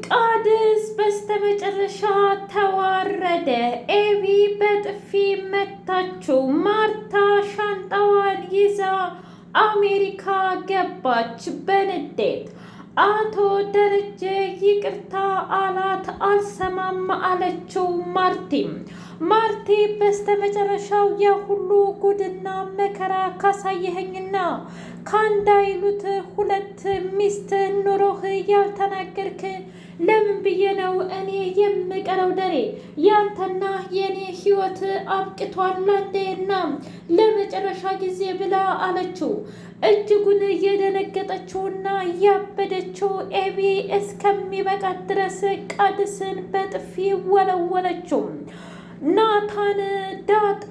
ቃድስ በስተመጨረሻ ተዋረደ። ኤቢ በጥፊ መታችው። ማርታ ሻንጣዋን ይዛ አሜሪካ ገባች በንዴት። አቶ ደረጀ ይቅርታ አላት። አልሰማም አለችው ማርቲ በስተመጨረሻው የሁሉ ጉድና መከራ ካሳየኸኝና ከአንድ አይሉት ሁለት ሚስት ኑሮህ ያልተናገርክ ለምን ብዬ ነው እኔ የምቀረው? ደሬ ያንተና የኔ ህይወት አብቅቷል አንዴና ለመጨረሻ ጊዜ ብላ አለችው። እጅጉን የደነገጠችውና ያበደችው ኤቢ እስከሚበቃት ድረስ ቃድስን በጥፊ ወለወለችው። ናታን፣ ዳጣ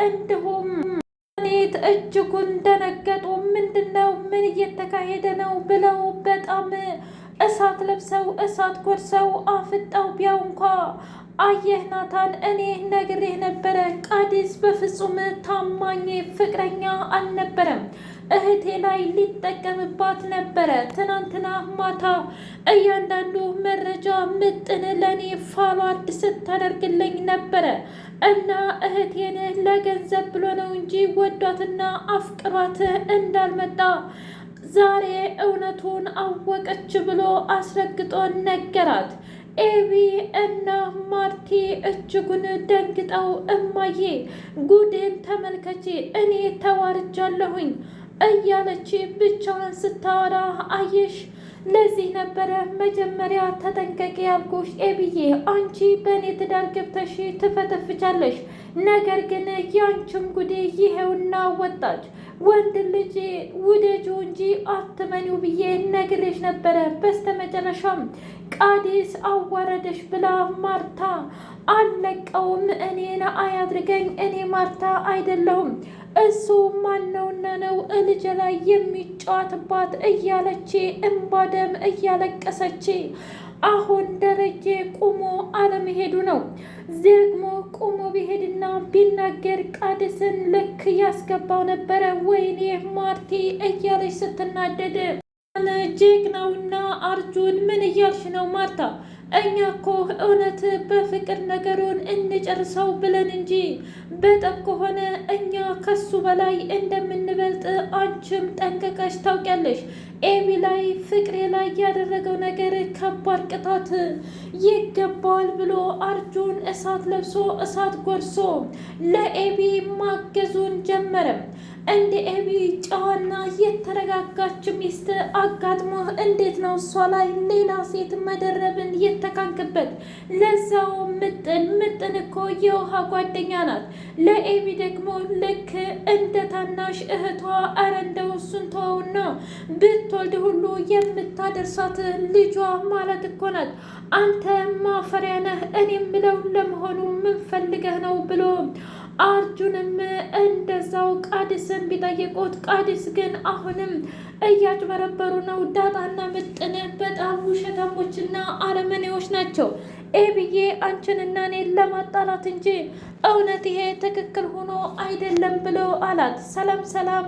እንዲሁም ኔት እጅጉን ደነገጡ። ምንድነው? ምን እየተካሄደ ነው? ብለው በጣም እሳት ለብሰው እሳት ጎርሰው አፍጣው ቢያው እንኳ አየህ ናታን፣ እኔ ነግሬህ ነበረ። ቃዲስ በፍጹም ታማኝ ፍቅረኛ አልነበረም። እህቴ ላይ ሊጠቀምባት ነበረ። ትናንትና ማታ እያንዳንዱ መረጃ ምጥን ለእኔ ፋሏርድ ስታደርግልኝ ነበረ እና እህቴን ለገንዘብ ብሎ ነው እንጂ ወዷትና አፍቅሯት እንዳልመጣ ዛሬ እውነቱን አወቀች ብሎ አስረግጦ ነገራት። ኤቢ እና ማርቲ እጅጉን ደንግጠው እማዬ ጉዴን ተመልከቼ እኔ ተዋርጃለሁኝ እያለች ብቻዋን ስታወራ አየሽ። ለዚህ ነበረ መጀመሪያ ተጠንቀቂ ያልኩሽ ኤቢዬ። አንቺ በእኔ ትዳር ገብተሽ ትፈተፍቻለሽ፣ ነገር ግን ያንቺም ጉዴ ይሄውና ወጣች። ወንድ ልጅ ውደጁ እንጂ አትመኒው ብዬ ነግሬሽ ነበረ። በስተመጨረሻም ቃዲስ አዋረደሽ ብላ ማርታ አልለቀውም፣ እኔን አያድርገኝ፣ እኔ ማርታ አይደለሁም እሱ ማነውና ነው ልጅ ላይ የሚጫወትባት እያለች እምባደም እያለቀሰች አሁን ደረጀ ቁሞ አለመሄዱ ነው። ደግሞ ቁሞ ቢሄድና ቢናገር ቃድስን ልክ ያስገባው ነበረ። ወይኔ ማርቲ እያለች ስትናደድ ጀግናውና አርጁን ምን እያልሽ ነው ማርታ? እኛ እኮ እውነት በፍቅር ነገሩን እንጨርሰው ብለን እንጂ በጠብ ከሆነ እኛ ከሱ በላይ እንደምንበልጥ አንቺም ጠንቀቀሽ ታውቂያለሽ። ኤቢ ላይ ፍቅሬ ላይ ያደረገው ነገር ከባድ ቅጣት ይገባዋል ብሎ አርጁን እሳት ለብሶ እሳት ጎርሶ ለኤቢ ማገዙን ጀመረ። እንደ ኤቢ ጨዋና የተረጋጋች ሚስት አጋጥሞ እንዴት ነው እሷ ላይ ሌላ ሴት መደረብን የተካንክበት? ለዛው ምጥን እኮ የውሃ ጓደኛ ናት። ለኤቢ ደግሞ ልክ እንደ ታናሽ እህቷ። አረ እንደው እሱን ተወውና ብትወልድ ሁሉ የምታደርሳት ልጇ ማለት እኮ ናት። አንተ ማፈሪያ ነህ። እኔ ምለው ለመሆኑ ምን ፈልገህ ነው ብሎ አርጁንም እንደዛው ቃድስን ቢጠይቁት ቃድስ ግን አሁንም እያጭበረበሩ ነው። ዳጣና ምጥን በጣም ውሸታሞችና አረመኔዎች ናቸው። ኤብዬ አንቺንና እኔን ለማጣላት እንጂ እውነት ይሄ ትክክል ሆኖ አይደለም ብሎ አላት። ሰላም ሰላም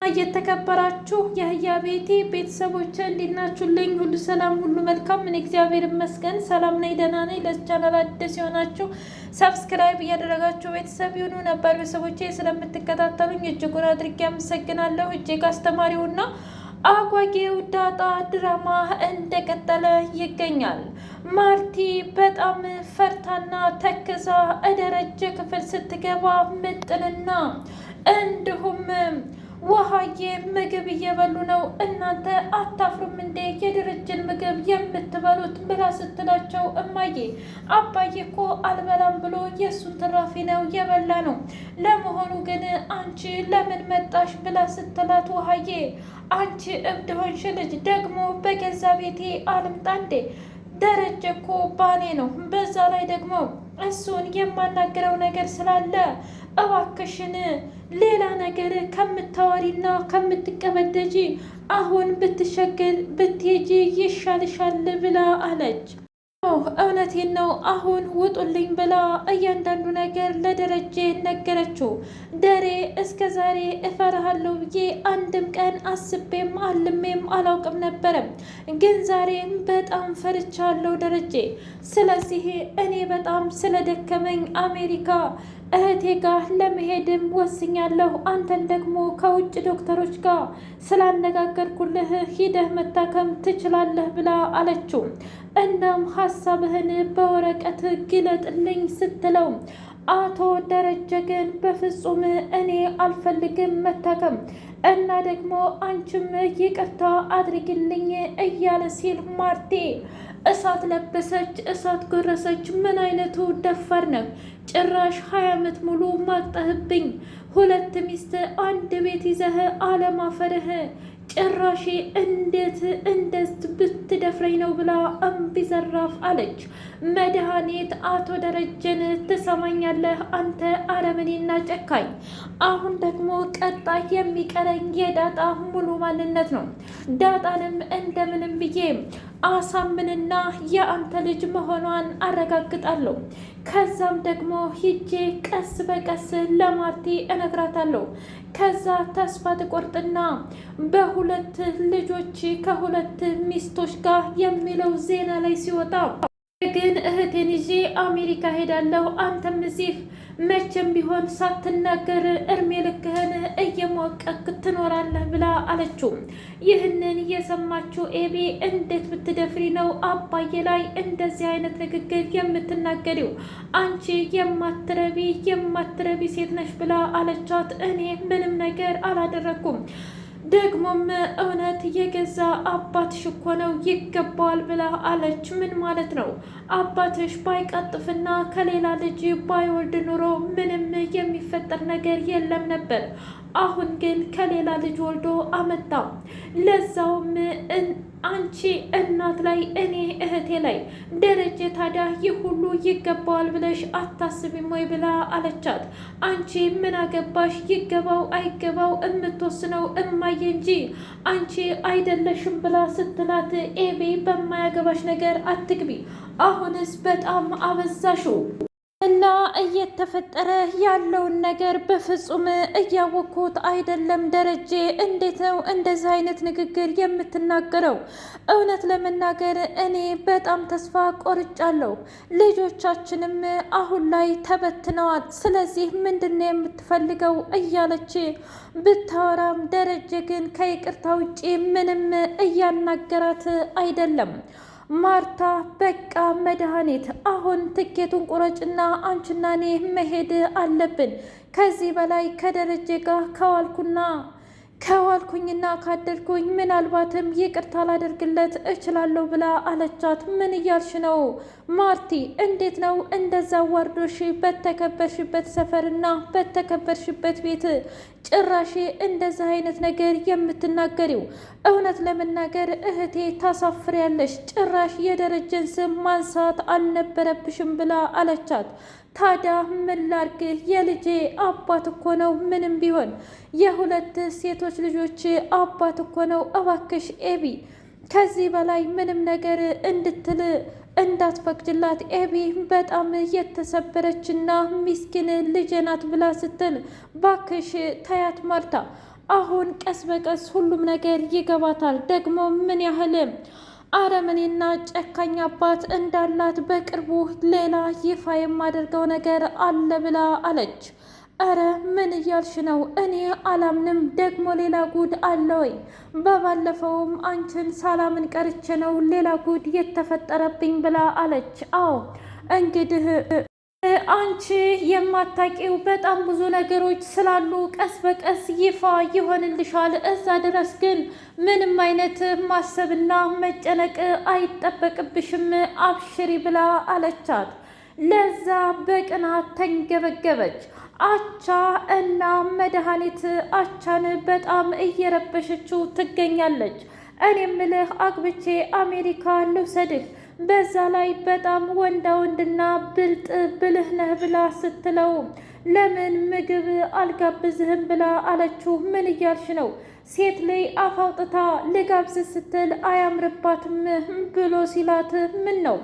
እየተከበራችሁ የህያ ቤቴ ቤተሰቦች እንዲናችሁልኝ ሁሉ ሰላም ሁሉ መልካም። ምን እግዚአብሔር ይመስገን ሰላም ነኝ፣ ደህና ነኝ። ለዚህ ቻናል አዲስ የሆናችሁ ሰብስክራይብ እያደረጋችሁ ቤተሰብ ይሁኑ። ነባር ቤተሰቦቼ ስለምትከታተሉኝ እጅጉን አድርጌ አመሰግናለሁ። እጅግ አስተማሪውና አጓጌው ዳጣ ድራማ እንደቀጠለ ይገኛል። ማርቲ በጣም ፈርታና ተክዛ ደረጀ ክፍል ስትገባ ምጥንና እንዲሁም ውሃዬ ምግብ እየበሉ ነው። እናንተ አታፍሩም እንዴ የደረጀን ምግብ የምትበሉት ብላ ስትላቸው እማዬ አባዬ እኮ አልበላም ብሎ የእሱን ትራፊ ነው የበላ ነው። ለመሆኑ ግን አንቺ ለምን መጣሽ ብላ ስትላት ውሃዬ አንቺ እብድ ሆንሽ ልጅ፣ ደግሞ በገዛ ቤቴ አልምጣ እንዴ? ደረጀ እኮ ባሌ ነው። በዛ ላይ ደግሞ እሱን የማናገረው ነገር ስላለ እባክሽን ሌላ ነገር ከምታወሪና ከምትቀበደጂ አሁን ብትሸገር ብትሄጂ ይሻልሻል ብላ አለች። እውነቴን ነው። አሁን ውጡልኝ ብላ እያንዳንዱ ነገር ለደረጀ ነገረችው። ደሬ እስከ ዛሬ እፈራሃለሁ ብዬ አንድም ቀን አስቤም አልሜም አላውቅም ነበረም፣ ግን ዛሬም በጣም ፈርቻለሁ ደረጀ። ስለዚህ እኔ በጣም ስለደከመኝ አሜሪካ እህቴ ጋር ለመሄድም ወስኛለሁ። አንተን ደግሞ ከውጭ ዶክተሮች ጋር ስላነጋገርኩልህ ሂደህ መታከም ትችላለህ ብላ አለችው። እናም ሀሳብህን በወረቀት ግለጥልኝ ስትለው አቶ ደረጀ ግን በፍጹም እኔ አልፈልግም መታከም እና ደግሞ አንቺም ይቅርታ አድርጊልኝ እያለ ሲል ማርቴ እሳት ለበሰች፣ እሳት ጎረሰች። ምን አይነቱ ደፋር ነው! ጭራሽ 20 ዓመት ሙሉ ማቅጠህብኝ፣ 2 ሚስት አንድ ቤት ይዘህ አለማፈርህ፣ ጭራሽ እንዴት እንደት ብትደፍረኝ ነው ብላ እምቢ ዘራፍ አለች። መድኃኒት አቶ ደረጀን ትሰማኛለህ አንተ አረመኔና ጨካኝ። አሁን ደግሞ ቀጣይ የሚቀረኝ የዳጣ ሙሉ ማንነት ነው። ዳጣንም እንደምንም ብዬ አሳምንና የአንተ ልጅ መሆኗን አረጋግጣለሁ። ከዛም ደግሞ ሂጄ ቀስ በቀስ ለማርቲ እነግራታለሁ። ከዛ ተስፋ ትቆርጥና በሁለት ልጆች ከሁለት ሚስቶች ጋር የሚለው ዜና ላይ ሲወጣ ግን እህቴን ይዤ አሜሪካ ሄዳለሁ፣ አንተም እዚህ መቼም ቢሆን ሳትናገር እርሜ ልክህን እየሞቀክ ትኖራለህ ብላ አለችው። ይህንን የሰማችው ኤቢ እንዴት ብትደፍሪ ነው አባዬ ላይ እንደዚህ አይነት ንግግር የምትናገሪው? አንቺ የማትረቢ ሴት ነሽ ብላ አለቻት። እኔ ምንም ነገር አላደረኩም፣ ደግሞም እውነት የገዛ አባትሽ እኮ ነው ይገባዋል ብላ አለች። ምን ማለት ነው? አባትሽ ባይቀጥፍና ከሌላ ልጅ ባይወልድ ኑሮ ምንም የሚፈጠር ነገር የለም ነበር። አሁን ግን ከሌላ ልጅ ወልዶ አመጣ። ለዛውም አንቺ እናት ላይ እኔ እህቴ ላይ። ደረጀ ታዲያ ይህ ሁሉ ይገባዋል ብለሽ አታስቢም ወይ ብላ አለቻት። አንቺ ምን አገባሽ? ይገባው አይገባው የምትወስነው እማዬ እንጂ አንቺ አይደለሽም ብላ ስትላት ኤቢ በማያገባሽ ነገር አትግቢ፣ አሁንስ በጣም አበዛሽው እና እየተፈጠረ ያለውን ነገር በፍጹም እያወቅኩት አይደለም። ደረጀ እንዴት ነው እንደዚህ አይነት ንግግር የምትናገረው? እውነት ለመናገር እኔ በጣም ተስፋ ቆርጫለሁ። ልጆቻችንም አሁን ላይ ተበትነዋል። ስለዚህ ምንድን ነው የምትፈልገው እያለች ብታወራም ደረጀ ግን ከይቅርታ ውጪ ምንም እያናገራት አይደለም። ማርታ በቃ መድኃኒት፣ አሁን ትኬቱን ቁረጭና አንቺና እኔ መሄድ አለብን። ከዚህ በላይ ከደረጀ ጋር ከዋልኩኝና ካደርኩኝ ምናልባትም ይቅርታ ላደርግለት እችላለሁ ብላ አለቻት። ምን እያልሽ ነው ማርቲ? እንዴት ነው እንደዛ ዋርዶሽ በተከበርሽበት ሰፈርና በተከበርሽበት ቤት ጭራሽ እንደዚህ አይነት ነገር የምትናገሪው? እውነት ለመናገር እህቴ ታሳፍሪያለሽ። ጭራሽ የደረጀን ስም ማንሳት አልነበረብሽም ብላ አለቻት። ታዲያ ምን ላድርግ? የልጄ አባት እኮ ነው። ምንም ቢሆን የሁለት ሴቶች ልጆች አባት እኮ ነው። እባክሽ ኤቢ ከዚህ በላይ ምንም ነገር እንድትል እንዳትፈቅድላት። ኤቢ በጣም የተሰበረችና ሚስኪን ልጄ ናት ብላ ስትል ባክሽ ተያት ማርታ፣ አሁን ቀስ በቀስ ሁሉም ነገር ይገባታል። ደግሞ ምን ያህል አረመኔና ጨካኝ አባት እንዳላት በቅርቡ ሌላ ይፋ የማደርገው ነገር አለ ብላ አለች። እረ ምን እያልሽ ነው? እኔ አላምንም። ደግሞ ሌላ ጉድ አለ ወይ? በባለፈውም አንቺን ሳላምን ቀርቼ ነው ሌላ ጉድ የተፈጠረብኝ ብላ አለች። አዎ እንግዲህ አንቺ የማታውቂው በጣም ብዙ ነገሮች ስላሉ ቀስ በቀስ ይፋ ይሆንልሻል። እዛ ድረስ ግን ምንም አይነት ማሰብና መጨነቅ አይጠበቅብሽም፣ አብሽሪ ብላ አለቻት። ለዛ በቅናት ተንገበገበች። አቻ እና መድኃኒት አቻን በጣም እየረበሸችው ትገኛለች። እኔ ምልህ አግብቼ አሜሪካ ልውሰድህ፣ በዛ ላይ በጣም ወንዳ ወንድና ብልጥ ብልህ ነህ ብላ ስትለው ለምን ምግብ አልጋብዝህም ብላ አለችው። ምን እያልሽ ነው? ሴት ላይ አፍ አውጥታ ልጋብዝ ስትል አያምርባትም ብሎ ሲላት ምን ነው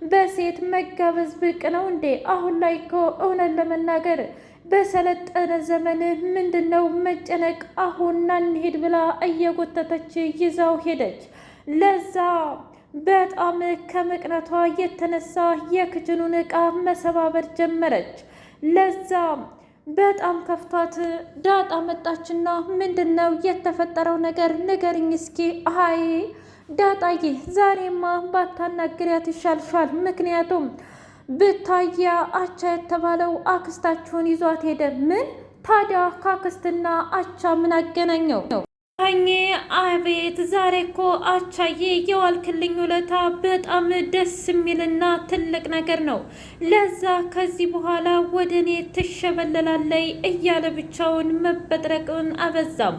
በሴት መጋበዝ ብቅ ነው እንዴ? አሁን ላይ እኮ እውነት ለመናገር በሰለጠነ ዘመን ምንድን ነው መጨነቅ? አሁን ና እንሂድ ብላ እየጎተተች ይዛው ሄደች። ለዛ በጣም ከመቅነቷ የተነሳ የክችኑን ዕቃ መሰባበር ጀመረች። ለዛ በጣም ከፍቷት ዳጣ መጣችና ምንድን ነው የተፈጠረው ነገር ንገሪኝ እስኪ። አይ ዳጣዬ ዛሬማ ባታናግሪያት ይሻልሻል። ምክንያቱም ብታያ አቻ የተባለው አክስታችሁን ይዟት ሄደ። ምን ታዲያ ካክስትና አቻ ምን አገናኘው? አኜ አቤት ዛሬ እኮ አቻዬ የዋልክልኝ ውለታ በጣም ደስ የሚልና ትልቅ ነገር ነው። ለዛ ከዚህ በኋላ ወደ እኔ ትሸበለላለይ እያለ ብቻውን መበጥረቅን አበዛም።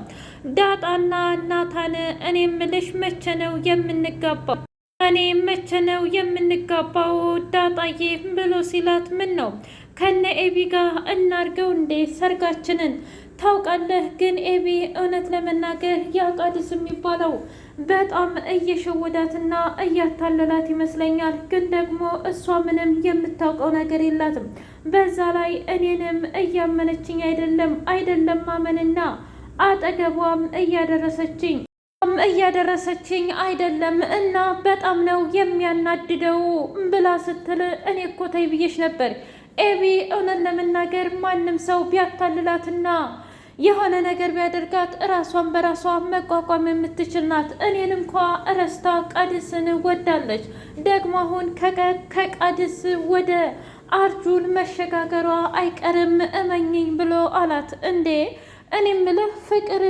ዳጣና ናታን እኔ ምልሽ መቼ ነው የምንጋባው? እኔ መቼ ነው የምንጋባው ዳጣዬ ብሎ ሲላት ምን ነው ከነ ኤቢ ጋር እናርገው እንዴ ሰርጋችንን? ታውቃለህ ግን ኤቢ እውነት ለመናገር ያቃዲስ የሚባለው በጣም እየሸወዳትና እያታለላት ይመስለኛል። ግን ደግሞ እሷ ምንም የምታውቀው ነገር የላትም። በዛ ላይ እኔንም አይደለም ማመንና አጠገቧም እያደረሰችኝ አይደለም እና በጣም ነው የሚያናድደው ብላ ስትል እኔ እኮ ተይ ብዬሽ ነበር ኤቢ እውነት ለመናገር ማንም ሰው ቢያታልላትና የሆነ ነገር ቢያደርጋት እራሷን በራሷ መቋቋም የምትችል ናት። እኔን እንኳ እረስታ ቃዲስን ወዳለች። ደግሞ አሁን ከቃዲስ ወደ አርጁን መሸጋገሯ አይቀርም እመኝኝ ብሎ አላት። እንዴ እኔ ምልህ ፍቅር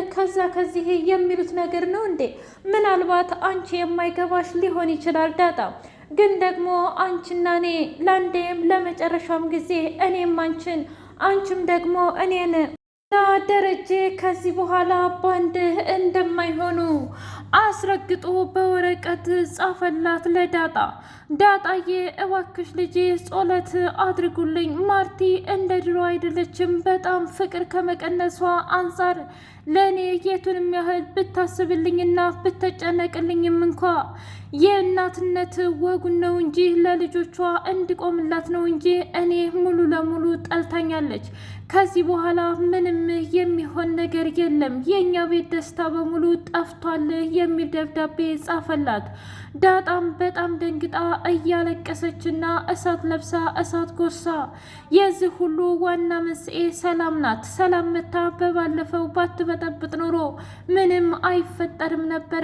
ከዚህ የሚሉት ነገር ነው እንዴ? ምናልባት አንቺ የማይገባሽ ሊሆን ይችላል ዳጣ። ግን ደግሞ አንቺና እኔ ለአንዴም ለመጨረሻም ጊዜ እኔም አንቺም ደግሞ እኔን እና ደረጀ ከዚህ በኋላ ባንድ እንደማይሆኑ አስረግጦ በወረቀት ጻፈላት ለዳጣ። ዳጣዬ እባክሽ ልጄ ጸሎት አድርጉልኝ፣ ማርቲ እንደ ድሮ አይደለችም። በጣም ፍቅር ከመቀነሷ አንጻር ለእኔ የቱንም ያህል ብታስብልኝና ብትጨነቅልኝም እንኳ የእናትነት ወጉን ነው እንጂ ለልጆቿ እንዲቆምላት ነው እንጂ እኔ ሙሉ ለሙሉ ጠልታኛለች። ከዚህ በኋላ ምንም የሚሆን ነገር የለም፣ የእኛ ቤት ደስታ በሙሉ ጠፍቷል የሚል ደብዳቤ ጻፈላት። ዳጣም በጣም ደንግጣ እያለቀሰችና እሳት ለብሳ እሳት ጎርሳ፣ የዚህ ሁሉ ዋና መንስኤ ሰላም ናት። ሰላም መታ በባለፈው ባትበጠብጥ ኖሮ ምንም አይፈጠርም ነበረ።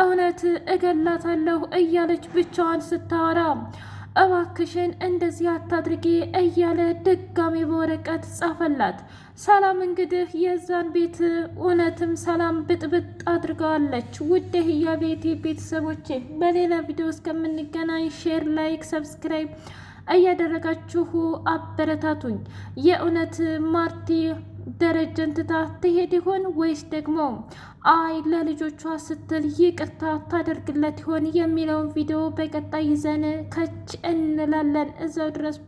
እውነት እገላታለሁ እያለች ብቻዋን ስታወራ እባክሽን እንደዚህ አታድርጊ እያለ ድጋሜ በወረቀት ጻፈላት። ሰላም እንግዲህ የዛን ቤት እውነትም ሰላም ብጥብጥ አድርገዋለች። ውድ የቤቴ ቤተሰቦቼ በሌላ ቪዲዮ እስከምንገናኝ ሼር፣ ላይክ፣ ሰብስክራይብ እያደረጋችሁ አበረታቱኝ። የእውነት ማርቲ ደረጀን ትታ ትሄድ ይሆን ወይስ ደግሞ አይ ለልጆቿ ስትል ይቅርታ ታደርግለት ይሆን የሚለውን ቪዲዮ በቀጣይ ይዘን ከች እንላለን። እዛው ድረስ